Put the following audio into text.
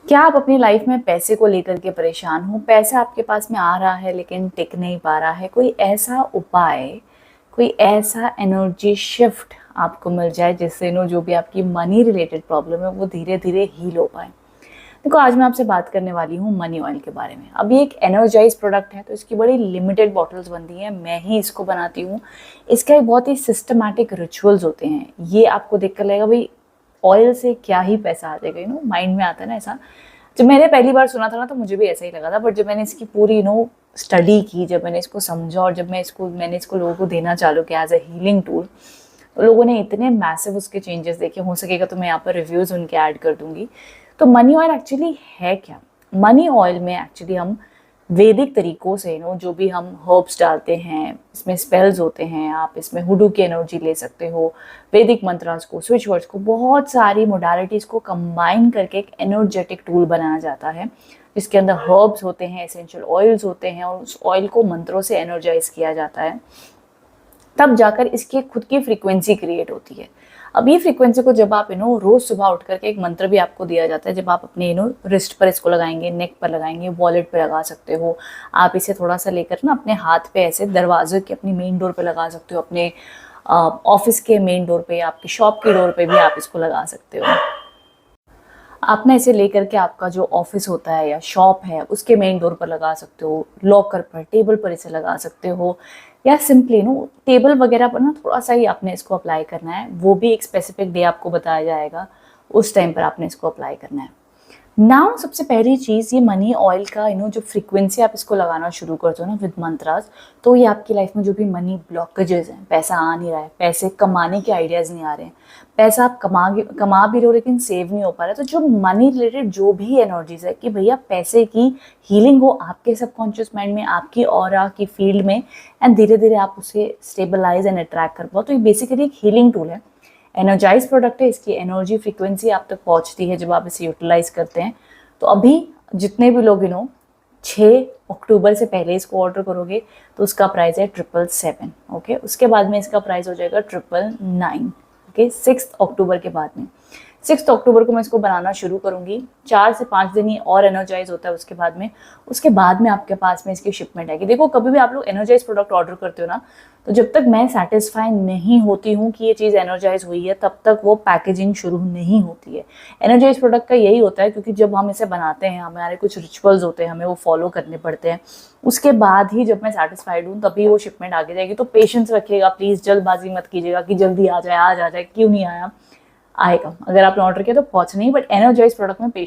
क्या आप अपनी लाइफ में पैसे को लेकर के परेशान हो? पैसा आपके पास में आ रहा है लेकिन टिक नहीं पा रहा है। कोई ऐसा उपाय, कोई ऐसा एनर्जी शिफ्ट आपको मिल जाए जिससे जो भी आपकी मनी रिलेटेड प्रॉब्लम है वो धीरे धीरे हील हो पाए। देखो, आज मैं आपसे बात करने वाली हूँ मनी ऑयल के बारे में। अब ये एक एनर्जाइज प्रोडक्ट है तो इसकी बड़ी लिमिटेड बॉटल्स बनती हैं, मैं ही इसको बनाती हूँ। इसका एक बहुत ही सिस्टमैटिक रिचुअल्स होते हैं। ये आपको देख कर लगेगा भाई ऑयल से क्या ही पैसा आ जाएगा, माइंड में आता है ना ऐसा। जब मैंने पहली बार सुना था ना तो मुझे भी ऐसा ही लगा था, बट जब मैंने इसकी पूरी स्टडी की, जब मैंने इसको समझा और जब मैंने इसको लोगों को देना चालू किया एज अ हीलिंग टूल, तो लोगों ने इतने मैसिव उसके चेंजेस देखे। हो सकेगा तो मैं यहाँ पर रिव्यूज़ उनके ऐड कर दूंगी। तो मनी ऑयल एक्चुअली है क्या? मनी ऑयल में एक्चुअली हम वैदिक तरीकों से जो भी हम हर्ब्स डालते हैं, इसमें स्पेल्स होते हैं, आप इसमें हुडू की एनर्जी ले सकते हो, वैदिक मंत्रास को, स्विच वर्ड्स को, बहुत सारी मोडालिटीज़ को कंबाइन करके एक एनर्जेटिक टूल बनाया जाता है जिसके अंदर हर्ब्स होते हैं, एसेंशियल ऑयल्स होते हैं और उस ऑयल को मंत्रों से एनर्जाइज किया जाता है। तब जाकर इसकी खुद की फ्रीक्वेंसी क्रिएट होती है। अब ये फ्रीक्वेंसी को जब आप रोज सुबह उठ करके, एक मंत्र भी आपको दिया जाता है, जब आप अपने रिस्ट पर इसको लगाएंगे, नेक पर लगाएंगे, वॉलेट पे लगा सकते हो। आप इसे थोड़ा सा लेकर ना अपने हाथ पे ऐसे दरवाजे के अपनी मेन डोर पे लगा सकते हो, अपने ऑफिस के मेन डोर पे, आपकी शॉप के डोर पे भी आप इसको लगा सकते हो। आप ना इसे लेकर के आपका जो ऑफिस होता है या शॉप है उसके मेन डोर पर लगा सकते हो, लॉकर पर, टेबल पर इसे लगा सकते हो, या सिंपली टेबल वगैरह पर ना थोड़ा सा ही आपने इसको अप्लाई करना है। वो भी एक स्पेसिफिक डे आपको बताया जाएगा, उस टाइम पर आपने इसको अप्लाई करना है। नाउ सबसे पहली चीज़, ये मनी ऑयल का जो फ्रीक्वेंसी आप इसको लगाना शुरू करते हो ना विद मंत्रास, तो ये आपकी लाइफ में जो भी मनी ब्लॉकेजेस हैं, पैसा आ नहीं रहा है, पैसे कमाने के आइडियाज़ नहीं आ रहे हैं, पैसा आप कमा भी रहे हो लेकिन सेव नहीं हो पा रहा है, तो जो मनी रिलेटेड जो भी एनर्जीज है कि भैया पैसे की हीलिंग हो आपके सबकॉन्शियस माइंड में, आपकी ऑरा की फील्ड में, एंड धीरे धीरे आप उसे स्टेबलाइज एंड अट्रैक्ट कर पाओ, तो ये बेसिकली एक हीलिंग टूल है। एनर्जाइज प्रोडक्ट है, इसकी एनर्जी फ्रीक्वेंसी आप तक पहुंचती है जब आप इसे यूटिलाइज करते हैं। तो अभी जितने भी लोग 6 अक्टूबर से पहले इसको ऑर्डर करोगे तो उसका प्राइस है 777। ओके, उसके बाद में इसका प्राइस हो जाएगा 999। ओके, 6 अक्टूबर के बाद में, 6 अक्टूबर को मैं इसको बनाना शुरू करूंगी। 4 से 5 दिन ही और एनर्जाइज होता है उसके बाद में आपके पास में इसकी शिपमेंट आएगी। देखो, कभी भी आप लोग एनर्जाइज प्रोडक्ट ऑर्डर करते हो ना, तो जब तक मैं सेटिस्फाई नहीं होती हूँ कि ये चीज़ एनर्जाइज हुई है तब तक वो पैकेजिंग शुरू नहीं होती है। एनर्जाइज प्रोडक्ट का यही होता है, क्योंकि जब हम इसे बनाते हैं हमारे कुछ रिचुअल्स होते हैं, हमें वो फॉलो करने पड़ते हैं। उसके बाद ही जब मैं सेटिस्फाइड हूँ तभी वो शिपमेंट आगे जाएगी। तो पेशेंस रखिएगा प्लीज़, जल्दबाजी मत कीजिएगा कि जल्दी आ जाए, आज आ जाए, क्यों नहीं आया, आएगा। अगर आपने ऑर्डर किया तो पहुंच नहीं, बट एनर्जाइज प्रोडक्ट में पेशेंस